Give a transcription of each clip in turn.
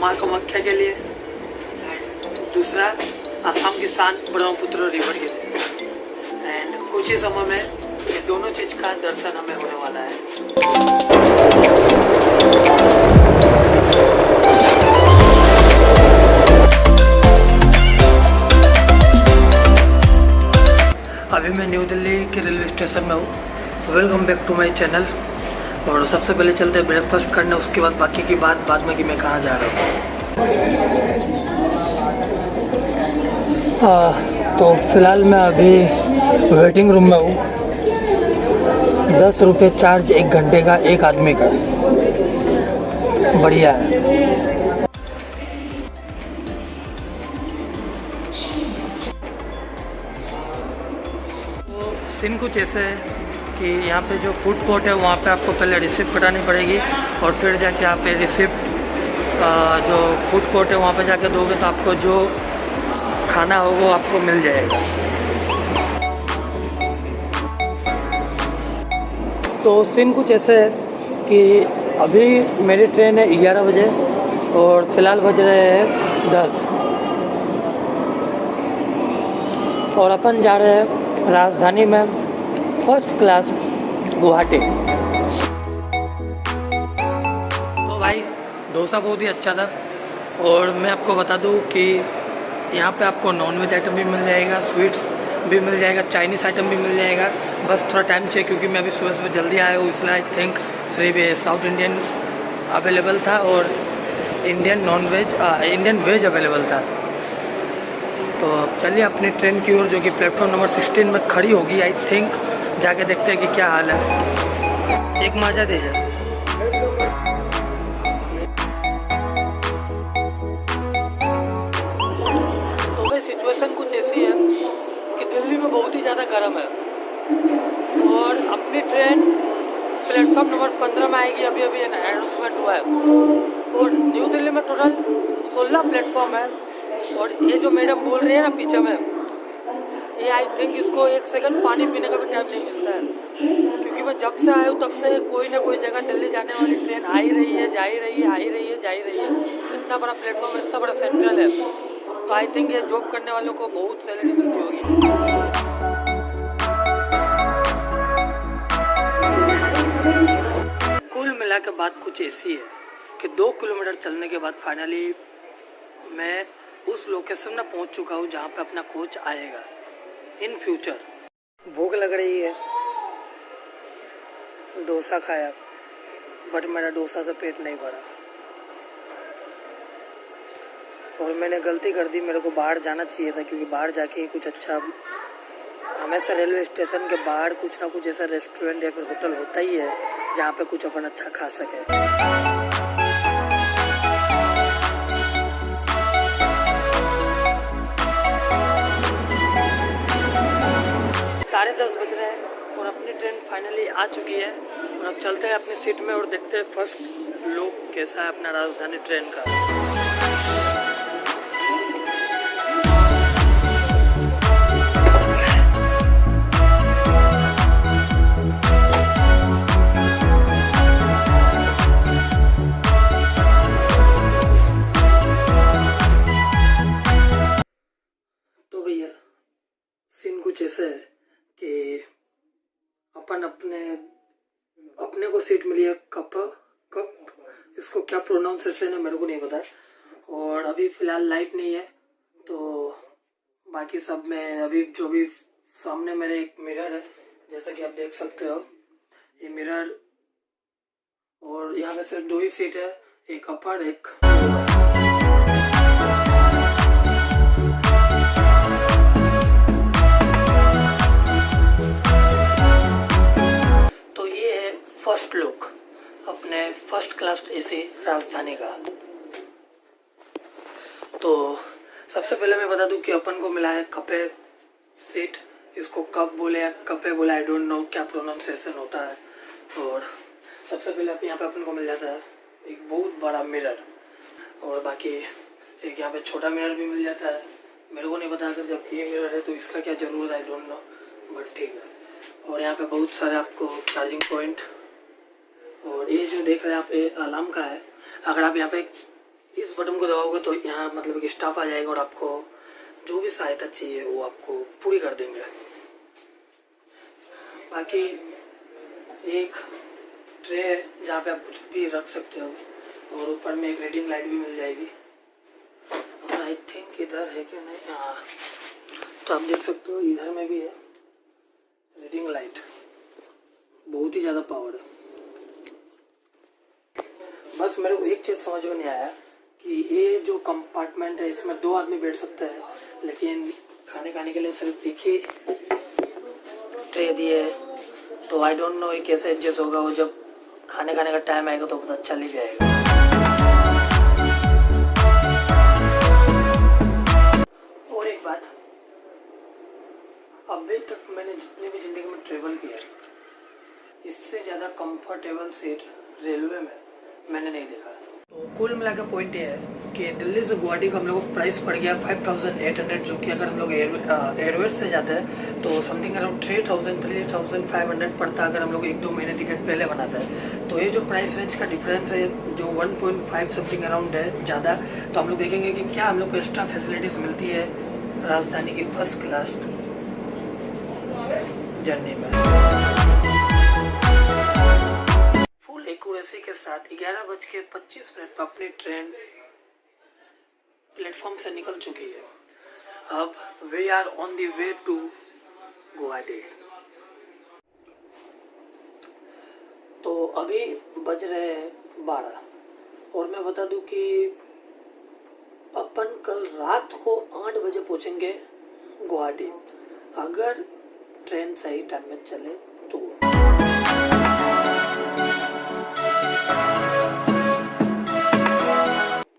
माँ कामाख्या के लिए, एंड दूसरा आसाम की शान ब्रह्मपुत्र रिवर के लिए। एंड कुछ ही समय में ये दोनों चीज़ का दर्शन हमें होने वाला है। अभी मैं न्यू दिल्ली के रेलवे स्टेशन में हूँ। Welcome back to my channel. और सबसे पहले चलते हैं ब्रेकफास्ट करने, उसके बाद बाकी की बात बाद में कि मैं कहाँ जा रहा हूँ। तो फिलहाल मैं अभी वेटिंग रूम में हूँ। 10 रुपये चार्ज 1 घंटे का, एक आदमी का। बढ़िया है। तो सीन कुछ ऐसे है कि यहाँ पे जो फूड कोर्ट है वहाँ पे आपको पहले रिसिप्ट कटानी पड़ेगी और फिर जाके आप पे रिसिप्ट जो फूड कोर्ट है वहाँ पे जाके दोगे तो आपको जो खाना हो वो आपको मिल जाएगा। तो सीन कुछ ऐसे है कि अभी मेरी ट्रेन है 11 बजे और फिलहाल बज रहे हैं 10 और अपन जा रहे हैं राजधानी में फर्स्ट क्लास गुवाहाटी। तो भाई डोसा बहुत ही अच्छा था और मैं आपको बता दूं कि यहाँ पे आपको नॉनवेज आइटम भी मिल जाएगा, स्वीट्स भी मिल जाएगा, चाइनीज़ आइटम भी मिल जाएगा। बस थोड़ा टाइम चाहिए क्योंकि मैं अभी सुबह जल्दी आया हूँ, इसलिए आई थिंक सिर्फ साउथ इंडियन अवेलेबल था और इंडियन वेज अवेलेबल था। तो अब चलिए अपनी ट्रेन की ओर, जो कि प्लेटफॉर्म नंबर 16 में खड़ी होगी आई थिंक। जाके देखते हैं कि क्या हाल है। एक माजा दीजिए। तो भाई सिचुएशन कुछ ऐसी है कि दिल्ली में बहुत ही ज़्यादा गर्म है और अपनी ट्रेन प्लेटफॉर्म नंबर 15 में आएगी। अभी अनाउंसमेंट हुआ है और न्यू दिल्ली में टोटल 16 प्लेटफॉर्म है। और ये जो मैडम बोल रही है ना पीछे में, ये आई थिंक इसको 1 सेकंड पानी पीने का भी टाइम नहीं मिलता है, क्योंकि मैं जब से आया हूँ तब से कोई ना कोई जगह दिल्ली जाने वाली ट्रेन आ ही रही है, जा ही रही है, आ ही रही है, जा ही रही है। इतना बड़ा प्लेटफॉर्म, इतना बड़ा सेंट्रल है, तो आई थिंक ये जॉब करने वालों को बहुत सैलरी मिलती होगी। कुल मिला के बात कुछ ऐसी है कि 2 किलोमीटर चलने के बाद फाइनली मैं उस लोकेशन में पहुंच चुका हूं जहां पे अपना कोच आएगा इन फ्यूचर। भूख लग रही है, डोसा खाया बट मेरा डोसा से पेट नहीं भरा और मैंने गलती कर दी। मेरे को बाहर जाना चाहिए था क्योंकि बाहर जाके ही कुछ अच्छा, हमेशा रेलवे स्टेशन के बाहर कुछ ना कुछ ऐसा रेस्टोरेंट या फिर होटल होता ही है जहाँ पे कुछ अपन अच्छा खा सके। 10:30 बज रहे हैं और अपनी ट्रेन फाइनली आ चुकी है और अब चलते हैं अपनी सीट में और देखते हैं फर्स्ट लुक कैसा है अपना राजधानी ट्रेन का। तो भैया सीन कुछ ऐसे है कि अपन अपने को सीट मिली है कप, इसको क्या प्रोनाउंसिएशन है मेरे को नहीं पता। और अभी फ़िलहाल लाइट नहीं है, तो बाकी सब में अभी जो भी सामने मेरे एक मिरर है, जैसा कि आप देख सकते हो ये मिरर। और यहाँ पे सिर्फ 2 ही सीट है, एक अपर एक। फर्स्ट लुक अपने फर्स्ट क्लास एसी राजधानी का। तो सबसे पहले मैं बता दूं कि अपन को मिला है कपे सीट। इसको कप बोले या कपे बोले, आई डोंट नो क्या प्रोनाउंसिएशन होता है। और सबसे पहले यहाँ पे अपन को मिल जाता है एक बहुत बड़ा मिरर और बाकी एक यहाँ पे छोटा मिरर भी मिल जाता है। मेरे को नहीं पता अगर जब ये मिरर है तो इसका क्या ज़रूरत है, आई डोंट नो, बट ठीक है। और यहाँ पे बहुत सारे आपको चार्जिंग पॉइंट, और ये जो देख रहे हैं आप ये अलार्म का है। अगर आप यहाँ पे इस बटन को दबाओगे तो यहाँ मतलब एक स्टाफ आ जाएगा और आपको जो भी सहायता चाहिए वो आपको पूरी कर देंगे। बाकी एक ट्रे है जहाँ पे आप कुछ भी रख सकते हो और ऊपर में एक रीडिंग लाइट भी मिल जाएगी। और आई थिंक इधर है कि नहीं, हाँ, तो आप देख सकते हो इधर में भी है रीडिंग लाइट। बहुत ही ज़्यादा पावर है। बस मेरे को एक चीज़ समझ में नहीं आया कि ये जो कंपार्टमेंट है इसमें 2 आदमी बैठ सकते हैं, लेकिन खाने के लिए सिर्फ एक ही ट्रे दिए है। तो आई डोंट नो ये कैसे एडजस्ट होगा, वो जब खाने का टाइम आएगा तो पता चल ही जाएगा। और एक बात, अभी तक मैंने जितनी भी ज़िंदगी में ट्रेवल किया इससे ज़्यादा कंफर्टेबल सीट रेलवे में मैंने नहीं देखा। तो कुल मिलाकर पॉइंट ये है कि दिल्ली से गुवाहाटी का हम लोग को प्राइस पड़ गया 5800, जो कि अगर हम लोग एयरवेज से जाते हैं तो समथिंग अराउंड 3500 पड़ता अगर हम लोग 1-2 महीने टिकट पहले बनाते हैं। तो ये जो प्राइस रेंज का डिफरेंस है जो 1.5 समथिंग अराउंड है ज़्यादा, तो हम लोग देखेंगे कि क्या हम लोग को एक्स्ट्रा फैसिलिटीज़ मिलती है राजधानी की फर्स्ट क्लास जर्नी में। फुल एक्यूरेसी के साथ 11:25 पर अपनी ट्रेन प्लेटफॉर्म से निकल चुकी है। अब we are on the way to Guwahati. तो अभी बज रहे हैं 12 और मैं बता दूं कि अपन कल रात को 8 बजे पहुंचेंगे गुवाहाटी, अगर ट्रेन सही टाइम में चले तो।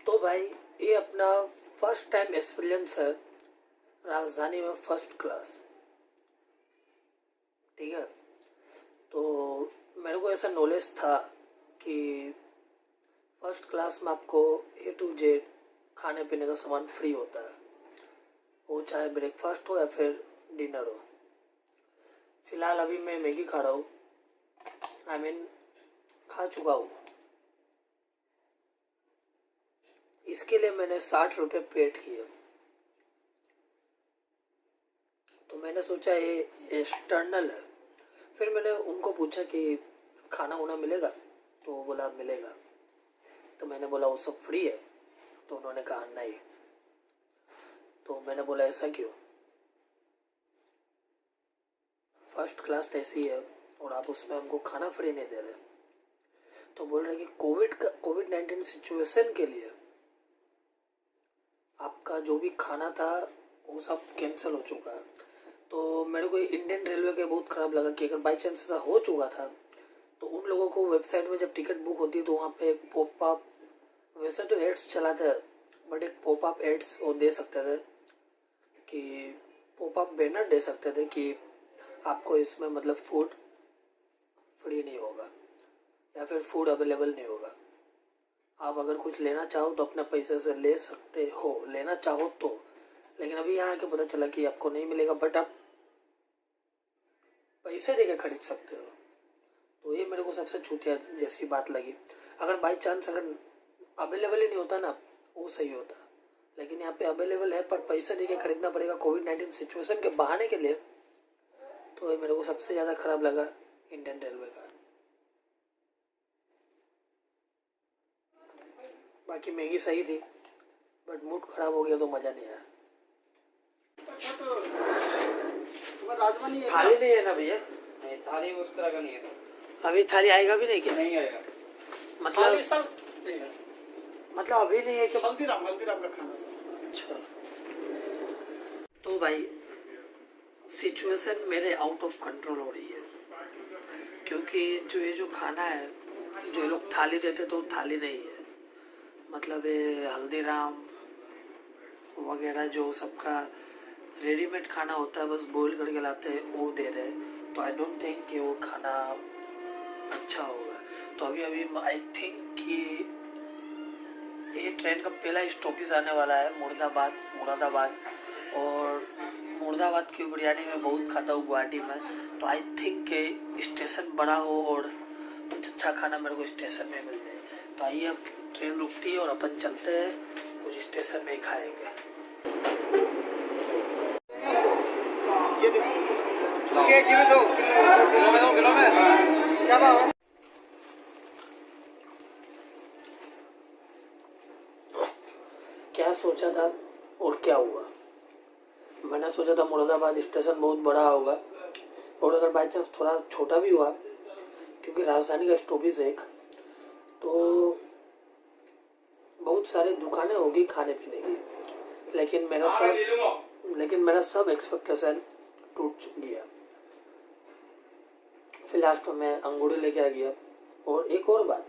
तो भाई ये अपना फर्स्ट टाइम एक्सपीरियंस है राजधानी में फर्स्ट क्लास, ठीक है। तो मेरे को ऐसा नॉलेज था कि फर्स्ट क्लास में आपको A to Z खाने पीने का सामान फ्री होता है, वो चाहे ब्रेकफास्ट हो या फिर डिनर हो। फिलहाल अभी मैं मैगी खा रहा हूँ, खा चुका हूँ। इसके लिए मैंने 60 रुपये पेड किए। तो मैंने सोचा ये एक्सटर्नल है। फिर मैंने उनको पूछा कि खाना वाना मिलेगा, तो वो बोला मिलेगा। तो मैंने बोला वो सब फ्री है, तो उन्होंने कहा नहीं। तो मैंने बोला ऐसा क्यों? फर्स्ट क्लास ऐसी है और आप उसमें हमको खाना फ्री नहीं दे रहे। तो बोल रहे कि कोविड-19 सिचुएशन के लिए आपका जो भी खाना था वो सब कैंसिल हो चुका है। तो मेरे को इंडियन रेलवे के बहुत ख़राब लगा कि अगर बाई चांस ऐसा हो चुका था तो उन लोगों को वेबसाइट में जब टिकट बुक होती है तो वहाँ पे एक पॉपअप, वैसे तो एड्स चलाते हैं बट एक पॉपअप एड्स वो दे सकते थे कि पॉपअप बैनर दे सकते थे कि आपको इसमें मतलब फूड फ्री नहीं होगा या फिर फूड अवेलेबल नहीं होगा। आप अगर कुछ लेना चाहो तो अपने पैसे से ले सकते हो, लेना चाहो तो। लेकिन अभी यहाँ आके पता चला कि आपको नहीं मिलेगा, बट आप पैसे देके खरीद सकते हो। तो ये मेरे को सबसे चूतिया जैसी बात लगी। अगर बाई चांस अगर अवेलेबल ही नहीं होता ना वो सही होता, लेकिन यहाँ पे अवेलेबल है पर पैसे देके खरीदना पड़ेगा कोविड-19 सिचुएशन के बहाने के लिए। तो ये मेरे को सबसे ज़्यादा खराब लगा इंडियन रेलवे का। बाकी मैगी सही थी बट मूड खराब हो गया तो मज़ा नहीं आया। थाली नहीं है ना भैया? नहीं, थाली उस तरह का नहीं है। अभी थाली आएगा भी नहीं क्या? नहीं आएगा। मतलब अभी नहीं है कि हल्दीराम का खाना सर। अच्छा, तो भाई सिचुएशन मेरे आउट ऑफ कंट्रोल हो रही है, क्योंकि जो ये जो खाना है जो ये लोग थाली देते तो थाली नहीं है। मतलब ये हल्दीराम वगैरह जो सबका रेडीमेड खाना होता है बस बॉईल करके लाते हैं वो दे रहे हैं। तो आई डोंट थिंक कि वो खाना अच्छा होगा। तो अभी आई थिंक कि ये ट्रेन का पहला स्टॉपेज आने वाला है मुरादाबाद। और मुरादाबाद की बिरयानी मैं बहुत खाता हूँ गुवाहाटी में। तो आई थिंक स्टेशन बड़ा हो और कुछ अच्छा अच्छा खाना मेरे को स्टेशन में मिल जाए। तो आइए अब ट्रेन रुकती है और अपन चलते हैं, कुछ स्टेशन में ही खाएंगे। क्या भाव? क्या सोचा था और क्या हुआ? मैंने सोचा था मुरादाबाद स्टेशन बहुत बड़ा होगा, और अगर बाई चांस थोड़ा छोटा भी हुआ, क्योंकि राजधानी का स्टॉपेज है एक, तो बहुत सारी दुकानें होगी खाने पीने की, लेकिन मेरा सब एक्सपेक्टेशन टूट गया। फिर लास्ट में मैं अंगूर लेके आ गया। और एक और बात,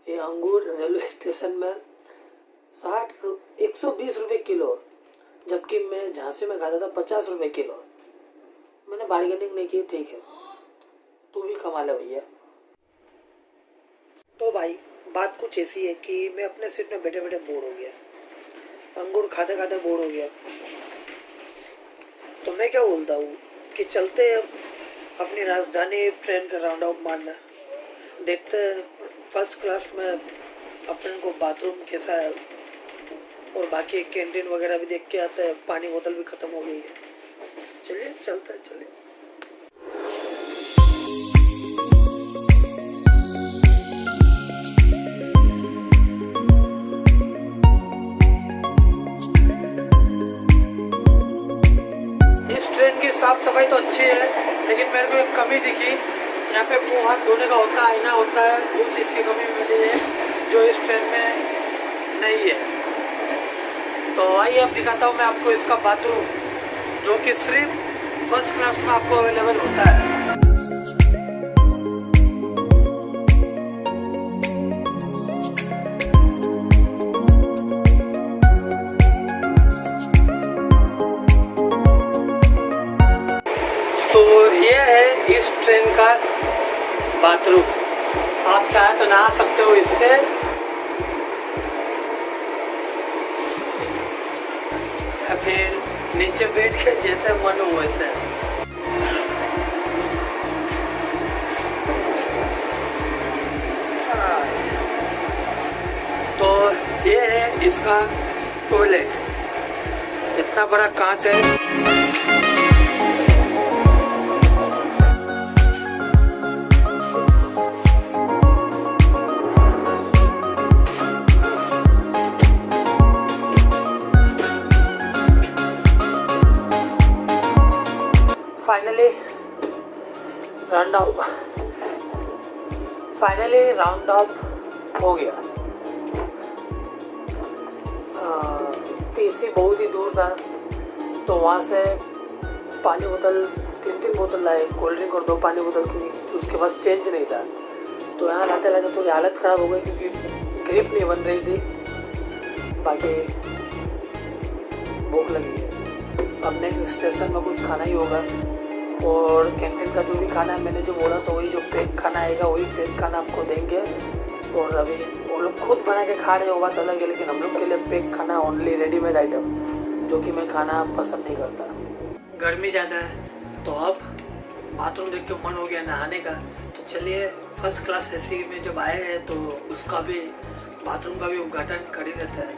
ये अंगूर रेलवे स्टेशन में 120 रुपये किलो, जबकि मैं झांसी में खाता था 50 रुपये किलो। मैंने बार्गेनिंग नहीं की, ठीक है तू भी कमा ले भैया। तो भाई बात कुछ ऐसी है कि मैं अपने सीट में बैठे बैठे बोर हो गया, अंगूर खाते खाते बोर हो गया। तो मैं क्या बोलता हूँ कि चलते अपनी राजधानी ट्रेन का राउंड अप मारना, देखते फर्स्ट क्लास में अपन को बाथरूम कैसा है, और बाकी कैंटीन वगैरह भी देख के आते हैं। पानी बोतल भी खत्म हो गई है, चलिए चलते हैं, चलिए। इस ट्रेन की साफ सफाई तो अच्छी है, लेकिन मेरे को एक कमी दिखी। यहाँ पे मुँह हाथ धोने का होता है, आईना होता है, वो चीज़ की कमी मिली है जो इस ट्रेन में नहीं है। तो आइए अब दिखाता हूँ मैं आपको इसका बाथरूम, जो कि सिर्फ फर्स्ट क्लास में आपको अवेलेबल होता है। तो ये है इस ट्रेन का बाथरूम, आप चाहे तो नहा सकते हो इससे, या फिर नीचे बैठ के जैसे मन हो वैसे। तो ये है इसका टॉयलेट, इतना बड़ा कांच है। फाइनली राउंड अप हो गया। पीसी बहुत ही दूर था, तो वहाँ से पानी बोतल 3 बोतल लाए, कोल्ड ड्रिंक और 2 पानी बोतल, क्योंकि उसके पास चेंज नहीं था। तो यहाँ लाते लाते थोड़ी हालत ख़राब हो गई, क्योंकि ग्रिप नहीं बन रही थी। बाकी भूख लगी है, अब नेक्स्ट स्टेशन में कुछ खाना ही होगा। और कैंटीन का जो भी खाना है, मैंने जो बोला तो वही जो पैक खाना आएगा वही पैक खाना आपको देंगे। और अभी वो लोग खुद बना के खा रहे हो बात अलग है, लेकिन हम लोग के लिए पैक खाना ओनली रेडीमेड आइटम, जो कि मैं खाना पसंद नहीं करता। गर्मी ज़्यादा है, तो अब बाथरूम देख के मन हो गया नहाने का। तो चलिए फर्स्ट क्लास एसी में जब आए हैं तो उसका भी बाथरूम का भी उद्घाटन कर ही देता है।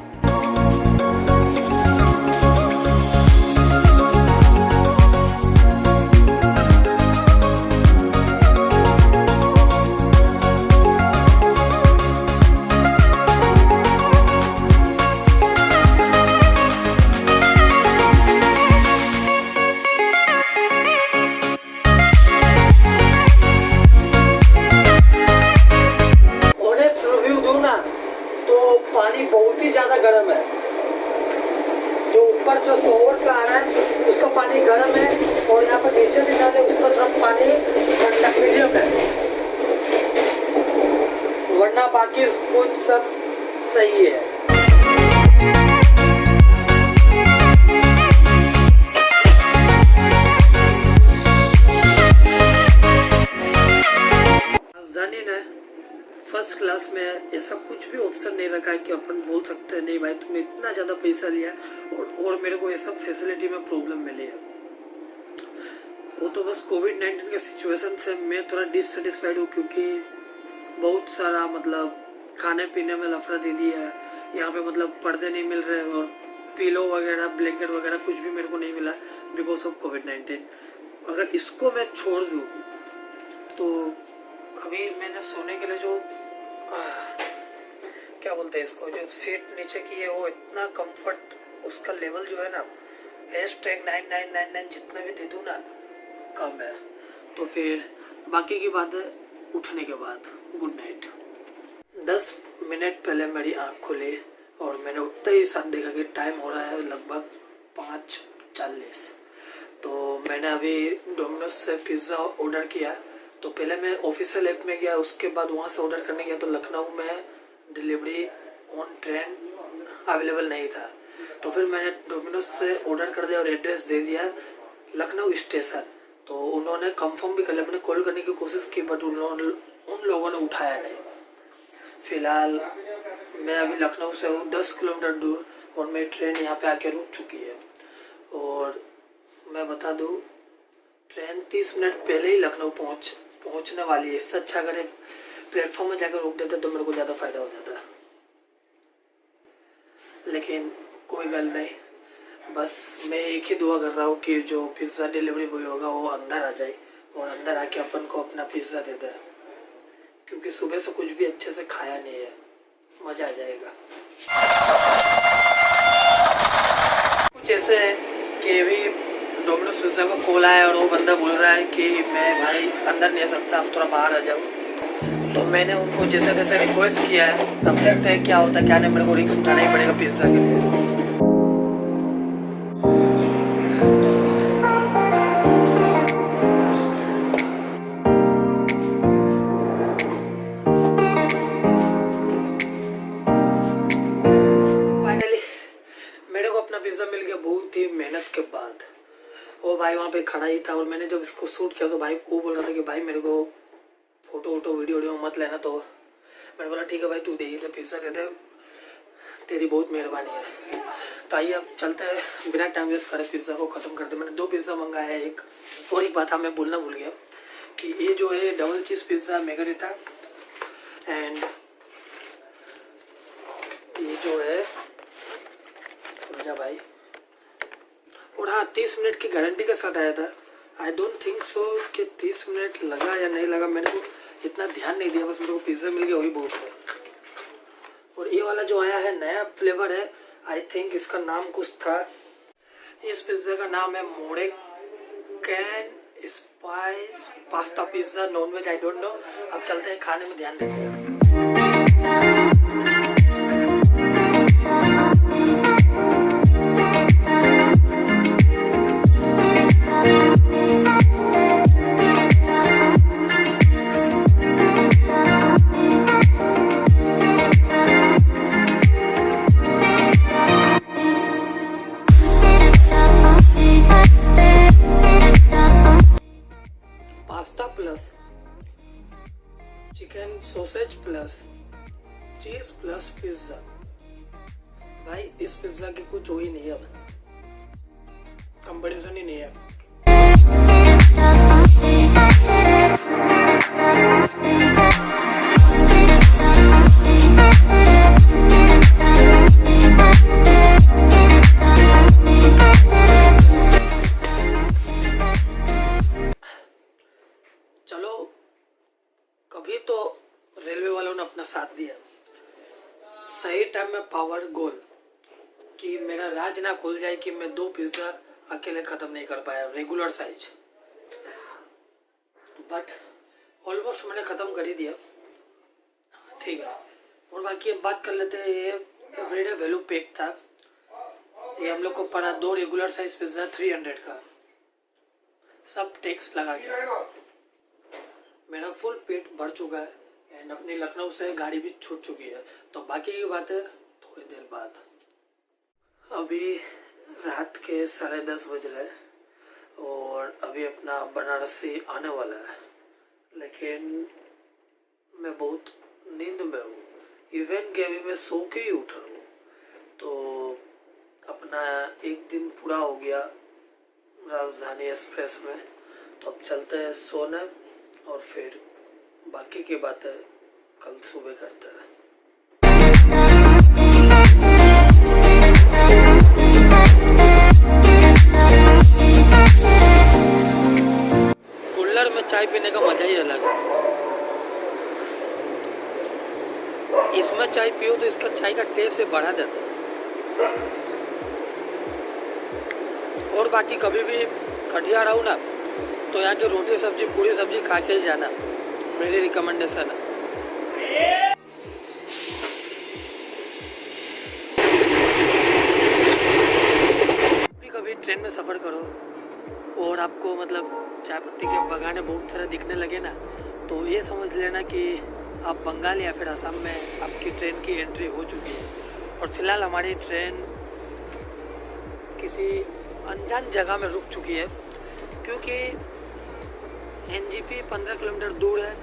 पानी बहुत ही ज़्यादा गर्म है, जो ऊपर जो शॉवर से आ रहा है उसका पानी गर्म है, और यहाँ पर नीचे भी डाले उस पर थोड़ा पानी ठंडा मीडियम है, वरना बाकी कुछ सब सही है। राजधानी ने फर्स्ट क्लास में ऐसा कुछ भी ऑप्शन नहीं रखा है कि अपन बोल सकते हैं नहीं भाई तुमने इतना ज़्यादा पैसा लिया और मेरे को ये सब फैसिलिटी में प्रॉब्लम मिली है। वो तो बस कोविड-19 के सिचुएशन से मैं थोड़ा डिससेटिस्फाइड हूँ, क्योंकि बहुत सारा मतलब खाने पीने में लफड़ा दे दिया है। यहाँ पे मतलब पर्दे नहीं मिल रहे और पिलो वगैरह ब्लैंकेट वगैरह कुछ भी मेरे को नहीं मिला बिकॉज ऑफ कोविड-19। अगर इसको मैं छोड़ दूँ तो अभी मैंने सोने के लिए जो क्या बोलते हैं इसको, जो सीट नीचे की है वो इतना कंफर्ट, उसका लेवल जो है ना #9999 जितना भी दे दूँ ना कम है। तो फिर बाकी की बात है उठने के बाद। Good night. 10 मिनट पहले मेरी आँख खुली और मैंने उठते ही साथ देखा कि टाइम हो रहा है लगभग 5:40। तो मैंने अभी डोमिनोज से पिज़्ज़ा ऑर्डर किया। तो पहले मैं ऑफिशियल ऐप में गया, उसके बाद वहाँ से ऑर्डर करने गया तो लखनऊ में डिलीवरी ऑन ट्रेन अवेलेबल नहीं था। तो फिर मैंने डोमिनोज से ऑर्डर कर दिया और एड्रेस दे दिया लखनऊ स्टेशन। तो उन्होंने कंफर्म भी कर लिया, मैंने कॉल करने की कोशिश की बट उन लोगों ने उठाया नहीं। फिलहाल मैं अभी लखनऊ से हूँ 10 किलोमीटर दूर और मेरी ट्रेन यहाँ पे आके रुक चुकी है। और मैं बता दूँ ट्रेन 30 मिनट पहले ही लखनऊ पहुँचने वाली है। इससे अच्छा अगर एक प्लेटफॉर्म में जाकर रुक देते तो मेरे को ज़्यादा फायदा हो जाता। लेकिन कोई गल नहीं, बस मैं एक ही दुआ कर रहा हूँ कि जो पिज़्ज़ा डिलीवरी बॉय होगा वो अंदर आ जाए और अंदर आके अपन को अपना पिज़्ज़ा दे दे, क्योंकि सुबह से कुछ भी अच्छे से खाया नहीं है। मज़ा आ जाएगा। कुछ ऐसे है कि अभी डोमिनोज पिज़्ज़ा को कॉल आया और वो बंदा बोल रहा है कि मैं भाई अंदर नहीं आ सकता, आप थोड़ा बाहर आ जाओ। तो मैंने उनको जैसे तैसे रिक्वेस्ट किया है, तब देखते हैं क्या होता है क्या नहीं। मेरे को रिस्क उठाना ही पड़ेगा पिज़्ज़ा के लिए। मेरे को अपना पिज़्ज़ा मिल गया बहुत ही मेहनत के बाद। वो भाई वहाँ पे खड़ा ही था और मैंने जब इसको शूट किया तो भाई वो बोल रहा था कि भाई मेरे को फोटो वोटो वीडियो मत लेना। तो मैंने बोला ठीक है भाई तू दे ही दे, पिज़्ज़ा दे दे, तेरी बहुत मेहरबानी है। तो आइए अब चलते हैं, बिना टाइम वेस्ट करे पिज़्ज़ा को ख़त्म करते। मैंने 2 पिज़्ज़ा मंगाया है। एक और एक बात मैं बोलना भूल गया कि ये जो है डबल चीज़ पिज़्ज़ा मैर्गेरिटा एंड ये जो है भाई, और हाँ 30 मिनट की गारंटी के साथ आया था। आई डोंट थिंक सो कि 30 मिनट लगा या नहीं लगा, मैंने को इतना ध्यान नहीं दिया, बस मेरे को पिज़्ज़ा मिल गया वही बहुत है। और ये वाला जो आया है नया फ्लेवर है, आई थिंक इसका नाम कुछ था। इस पिज़्ज़ा का नाम है Moroccan spice pasta pizza, non veg, I don't know. अब चलते हैं खाने में ध्यान देते हैं। Pasta plus chicken sausage plus cheese plus pizza. भाई इस पिज्जा की कुछ हो ही नहीं है, अब कंपटीशन ही नहीं है। चलो कभी तो रेलवे वालों ने अपना साथ दिया, सही टाइम में पावर गोल कि मेरा राज ना खुल जाए कि मैं 2 पिज्ज़ा अकेले ख़त्म नहीं कर पाया रेगुलर साइज, बट ऑलमोस्ट मैंने ख़त्म कर ही दिया। ठीक है, और बाकी अब बात कर लेते हैं। ये एवरीडे वैल्यू पैक था, ये हम लोग को पड़ा 2 रेगुलर साइज पिज़्ज़ा 300 का, सब टैक्स लगा के। मेरा फुल पेट भर चुका है एंड अपनी लखनऊ से गाड़ी भी छूट चुकी है। तो बाकी की बात है थोड़ी देर बाद। अभी रात के 10:30 बज रहे और अभी अपना बनारसी आने वाला है, लेकिन मैं बहुत नींद में हूँ। इवन कि अभी मैं सो के ही उठा हूँ। तो अपना एक दिन पूरा हो गया राजधानी एक्सप्रेस में। तो अब चलते हैं सोने और फिर बाकी की बातें कल सुबह करते हैं। कूलर में चाय पीने का मजा ही अलग है। इसमें चाय पियो तो इसका चाय का टेस्ट से बढ़ा देता है। और बाकी कभी भी कटिहार आओ ना तो यहाँ की रोटी सब्जी पूरी सब्जी खा के ही जाना, मेरी रिकमेंडेशन है। कभी ट्रेन में सफ़र करो और आपको मतलब चाय पत्ती के बगाने बहुत सारे दिखने लगे ना, तो ये समझ लेना कि आप बंगाल या फिर असम में आपकी ट्रेन की एंट्री हो चुकी है। और फिलहाल हमारी ट्रेन किसी अनजान जगह में रुक चुकी है, क्योंकि एनजेपी 15 किलोमीटर दूर है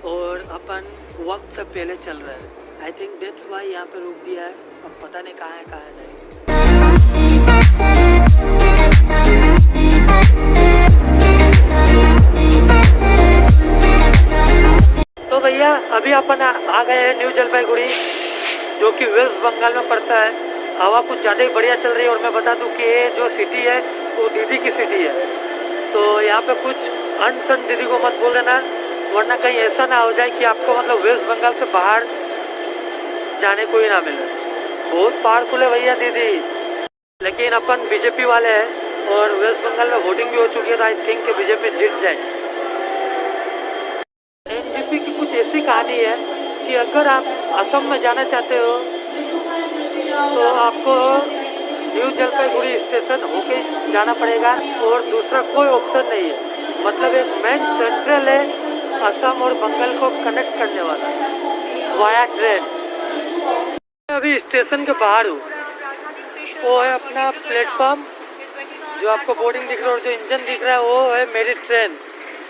और अपन वक्त से पहले चल रहे हैं। आई थिंक दैट्स वाई यहाँ पे रोक दिया है। अब पता नहीं कहाँ है नहीं। तो भैया अभी अपन आ गए हैं न्यू जलपाईगुड़ी, जो कि वेस्ट बंगाल में पड़ता है। हवा कुछ ज़्यादा ही बढ़िया चल रही है और मैं बता दूं कि ये जो सिटी है वो दीदी की सिटी है। तो यहाँ पे कुछ अनसन दीदी को मत बोल देना, वरना कहीं ऐसा ना हो जाए कि आपको मतलब वेस्ट बंगाल से बाहर जाने को ही ना मिले। बहुत पावरफुल है भैया दीदी। लेकिन अपन बीजेपी वाले हैं और वेस्ट बंगाल में वोटिंग भी हो चुकी है, तो आई थिंक कि बीजेपी जीत जाए। एनजेपी की कुछ ऐसी कहानी है कि अगर आप असम में जाना चाहते हो तो आपको न्यू जलपाईगुड़ी स्टेशन होके जाना पड़ेगा और दूसरा कोई ऑप्शन नहीं है। मतलब एक मेन सेंट्रल है असम और बंगाल को कनेक्ट करने वाला वाया ट्रेन। अभी स्टेशन के बाहर हूँ, वो है अपना प्लेटफॉर्म, जो आपको बोर्डिंग दिख रहा है और जो इंजन दिख रहा है वो है मेरी ट्रेन।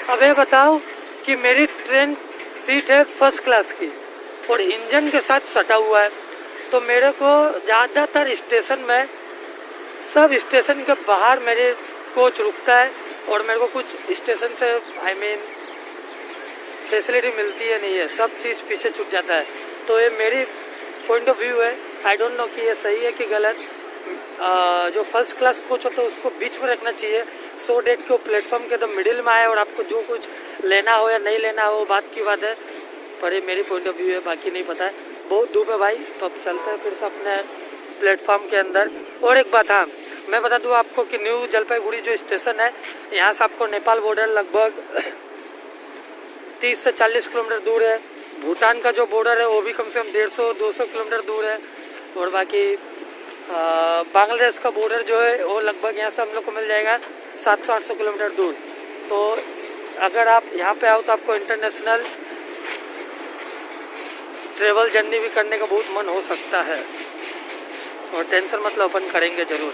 अब ये बताओ कि मेरी ट्रेन सीट है फर्स्ट क्लास की और इंजन के साथ सटा हुआ है, तो मेरे को ज़्यादातर स्टेशन में सब स्टेशन के बाहर मेरे कोच रुकता है और मेरे को कुछ स्टेशन से फैसिलिटी मिलती है नहीं है, सब चीज़ पीछे छूट जाता है। तो ये मेरी पॉइंट ऑफ व्यू है। आई डोंट नो कि ये सही है कि गलत। जो फर्स्ट क्लास कोच होता है उसको बीच में रखना चाहिए, सो डेट के प्लेटफॉर्म के तो मिडिल में आए और आपको जो कुछ लेना हो या नहीं लेना हो बात की बात है, पर ये मेरी पॉइंट ऑफ व्यू है, बाकी नहीं पता है। बहुत धूप है भाई, तो अब चलते हैं फिर से अपने प्लेटफॉर्म के अंदर। और एक बात, हाँ मैं बता दूँ आपको कि न्यू जलपाईगुड़ी जो स्टेशन है, यहाँ से आपको नेपाल बॉर्डर लगभग 30 से 40 किलोमीटर दूर है। भूटान का जो बॉर्डर है वो भी कम से कम 150-200 किलोमीटर दूर है। और बाकी बांग्लादेश का बॉर्डर जो है वो लगभग यहाँ से हम लोग को मिल जाएगा 700-800 किलोमीटर दूर। तो अगर आप यहाँ पे आओ तो आपको इंटरनेशनल ट्रेवल जर्नी भी करने का बहुत मन हो सकता है, और टेंशन मतलब अपन करेंगे ज़रूर।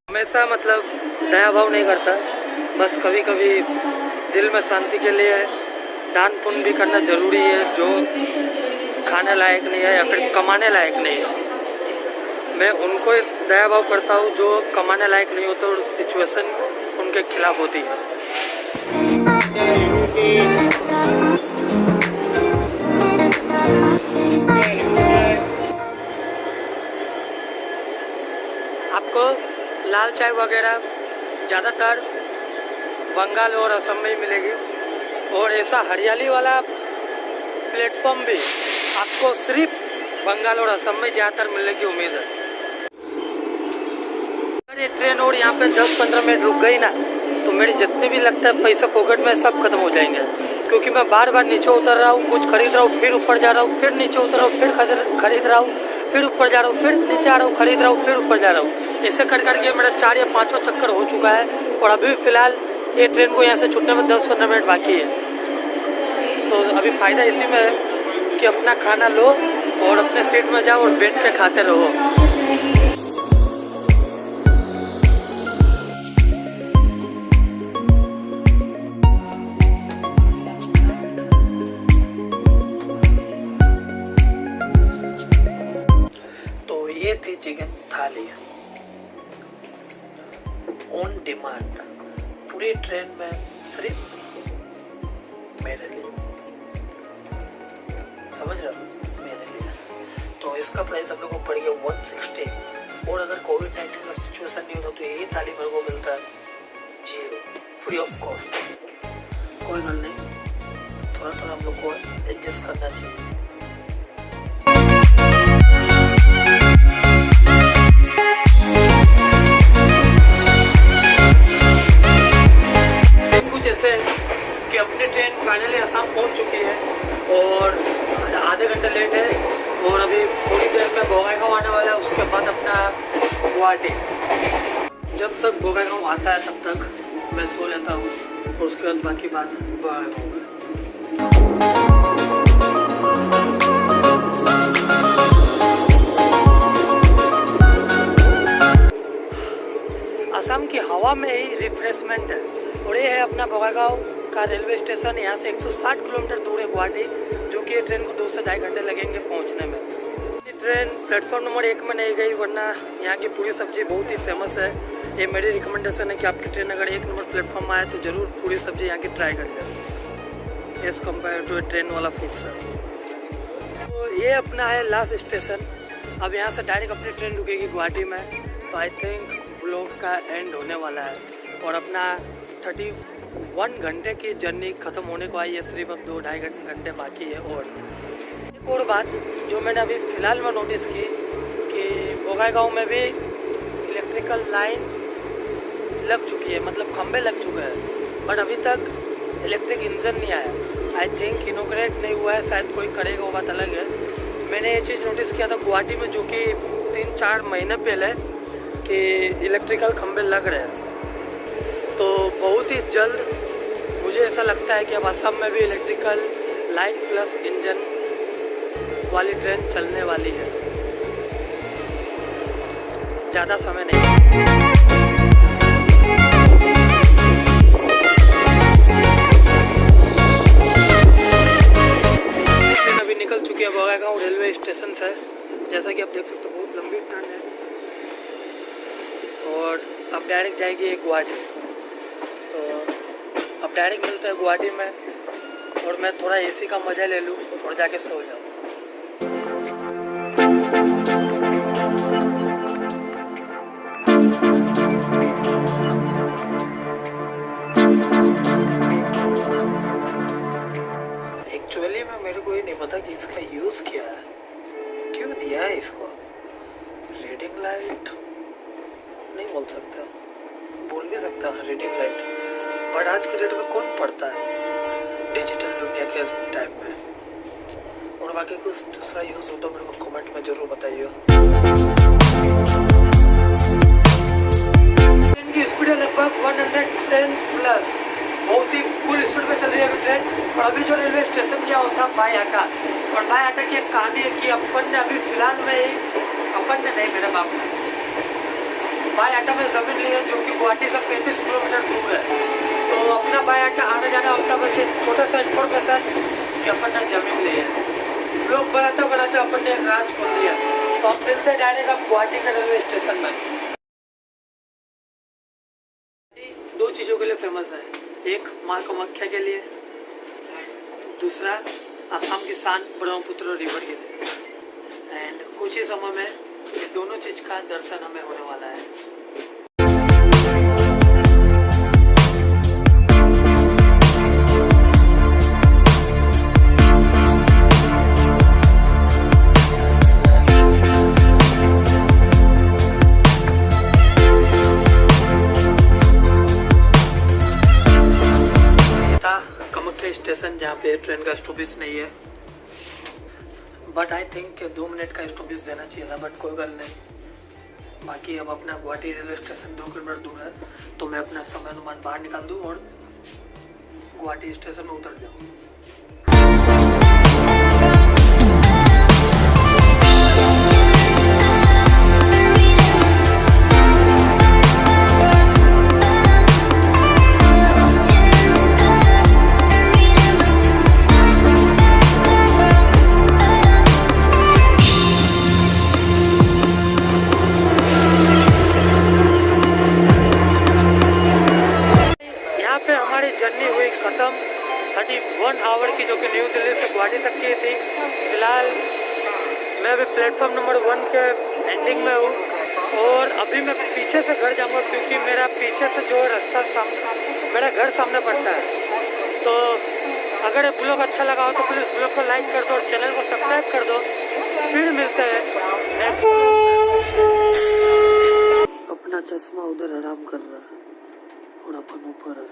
हमेशा मतलब दया भाव नहीं करता, बस कभी कभी दिल में शांति के लिए दान पुण्य भी करना ज़रूरी है, जो खाने लायक नहीं है या फिर कमाने लायक नहीं है। मैं उनको दया भाव करता हूँ जो कमाने लायक नहीं होते और सिचुएशन उनके खिलाफ होती है। आपको लाल चाय वगैरह ज़्यादातर बंगाल और असम में ही मिलेगी, और ऐसा हरियाली वाला प्लेटफॉर्म भी आपको सिर्फ बंगाल और असम में ज़्यादातर मिलने की उम्मीद है। अगर ये ट्रेन और यहाँ पे 10-15 मिनट रुक गई ना, तो मेरे जितने भी लगता है पैसा पॉकेट में सब खत्म हो जाएंगे, क्योंकि मैं बार बार नीचे उतर रहा हूँ, कुछ खरीद रहा हूँ, फिर ऊपर जा रहा हूँ, फिर नीचे उतर रहा हूँ, फिर खरीद रहा हूँ, फिर ऊपर जा रहा हूँ, फिर नीचे आ रहा हूँ, खरीद रहा हूँ, फिर ऊपर जा रहा हूँ। ऐसे कर करके मेरा 4 या 5वां चक्कर हो चुका है, और अभी फ़िलहाल ये ट्रेन को यहाँ से छूटने में 10-15 मिनट बाकी है। तो अभी फ़ायदा इसी में है कि अपना खाना लो और अपने सीट में जाओ और बैठ के खाते रहो। चिकन थाली ऑन डिमांड पूरी ट्रेन में सिर्फ मेरे लिए, समझ रहे हो, मेरे लिए। तो इसका प्राइस हम लोग को पड़ गया 160। और अगर कोविड-19 का सिचुएशन नहीं होता तो यही थाली मेरे को मिलता है 0 फ्री ऑफ कॉस्ट। कोई गल नहीं, थोड़ा थोड़ा हम लोग को एडजस्ट करना चाहिए। जैसे कि अपनी ट्रेन फाइनली असम पहुंच चुकी है और आधे घंटे लेट है और अभी थोड़ी देर में बोगाईगांव आने वाला है, उसके बाद अपना गुवाहाटी। जब तक बोगाईगांव आता है तब तक मैं सो लेता हूँ और उसके बाद बाकी बात बोगाईगांव में। असम की हवा में ही रिफ्रेशमेंट है और ये है अपना बोगाईगांव का रेलवे स्टेशन। यहाँ से 160 किलोमीटर दूर है गुवाहाटी, जो कि ये ट्रेन को 2 से 2.5 घंटे लगेंगे पहुँचने में। ये ट्रेन प्लेटफॉर्म नंबर 1 में नहीं गई, वरना यहाँ की पूरी सब्जी बहुत ही फेमस है। ये मेरी रिकमेंडेशन है कि आपकी ट्रेन अगर 1 नंबर प्लेटफॉर्म आए तो ज़रूर पूरी सब्जी यहाँ की ट्राई कर लें एज़ कम्पेयर टू ट्रेन वाला फूड सर। तो ये अपना है लास्ट स्टेशन। अब यहाँ से डायरेक्ट अपनी ट्रेन रुकेगी गुवाहाटी में। तो आई थिंक ब्लॉग का एंड होने वाला है और अपना 31 घंटे की जर्नी ख़त्म होने को आई है। सिर्फ अब 2-2.5 घंटे बाकी है। और एक और बात जो मैंने अभी फ़िलहाल में नोटिस की कि बोगाईगांव में भी इलेक्ट्रिकल लाइन लग चुकी है, मतलब खंबे लग चुके हैं, बट अभी तक इलेक्ट्रिक इंजन नहीं आया। आई थिंक इनोग्रेट नहीं हुआ है, शायद कोई करेगा, वो बात अलग है। मैंने ये चीज़ नोटिस किया था गुवाहाटी में, जो कि 3-4 महीने पहले कि इलेक्ट्रिकल खंबे लग रहे हैं। तो बहुत ही जल्द मुझे ऐसा लगता है कि अब असम में भी इलेक्ट्रिकल लाइन प्लस इंजन वाली ट्रेन चलने वाली है। ज़्यादा समय नहीं। ट्रेन अभी निकल चुकी है बोगाईगांव रेलवे स्टेशन से। जैसा कि आप देख सकते हो बहुत लंबी ट्रेन है और अब डायरेक्ट जाएगी गुवाहाटी। तो अब डायरेक्ट मिलते हैं गुवाहाटी में और मैं थोड़ा एसी का मज़ा ले लूँ और जाके सो जाऊँ। एक्चुअली में मेरे को ये नहीं पता कि इसका यूज़ क्या है, क्यों दिया है इसको। रीडिंग लाइट नहीं बोल सकता, बोल भी सकता है रीडिंग लाइट, बट आज के डेट में कौन पढ़ता है डिजिटल दुनिया के टाइम में। और बाकी कुछ दूसरा यूज़ हो तो मेरे को कमेंट में ज़रूर बताइए। ट्रेन की स्पीड है लगभग 110 प्लस, बहुत ही फुल स्पीड में चल रही है अभी ट्रेन। और अभी जो रेलवे स्टेशन गया होता बाईहाटा, और बाईहाटा की एक कहानी है कि अपन ने अभी फिलहाल में ही, अपन ने नहीं, मेरे बाप ने बाईहाटा में ज़मीन ली है, जो कि गुवाहाटी से 35 किलोमीटर दूर है। तो अपना बाईहाटा आने जाना होता, बस एक छोटा सा इन्फॉर्मेशन कि अपन ने ज़मीन ली है। लोग बनाते बनाते अपन ने एक राज खोल दिया। तो अब मिलते हैं डायरेक्ट अब गुवाहाटी के रेलवे स्टेशन में। 2 चीज़ों के लिए फेमस है, एक माँ कामाख्या के लिए, दूसरा असम की शान ब्रह्मपुत्र रिवर के लिए। एंड कुछ ही समय में ये दोनों चीज़ का दर्शन हमें होने वाला है। कामाख्या स्टेशन जहाँ पे ट्रेन का स्टॉपेज नहीं है, बट आई थिंक 2 मिनट का स्टॉपेज देना चाहिए था, बट कोई गल नहीं। बाकी अब अपना गुवाहाटी रेलवे स्टेशन 2 किलोमीटर दूर है, तो मैं अपना समय अनुमान बाहर निकाल दूँ और गुवाहाटी स्टेशन में उतर जाऊँ। जर्नी हुई ख़त्म 31 आवर की, जो कि न्यू दिल्ली से गुवाहाटी तक की थी। फिलहाल मैं अभी प्लेटफॉर्म नंबर 1 के एंडिंग में हूँ और अभी मैं पीछे से घर जाऊँगा, क्योंकि मेरा पीछे से जो रास्ता मेरा घर सामने पड़ता है। तो अगर ये ब्लॉग अच्छा लगा हो तो प्लीज़ ब्लॉग को लाइक कर दो और चैनल को सब्सक्राइब कर दो। फिर मिलते हैं नेक्स्ट। अपना चश्मा उधर आराम कर रहा है और अपन ऊपर है।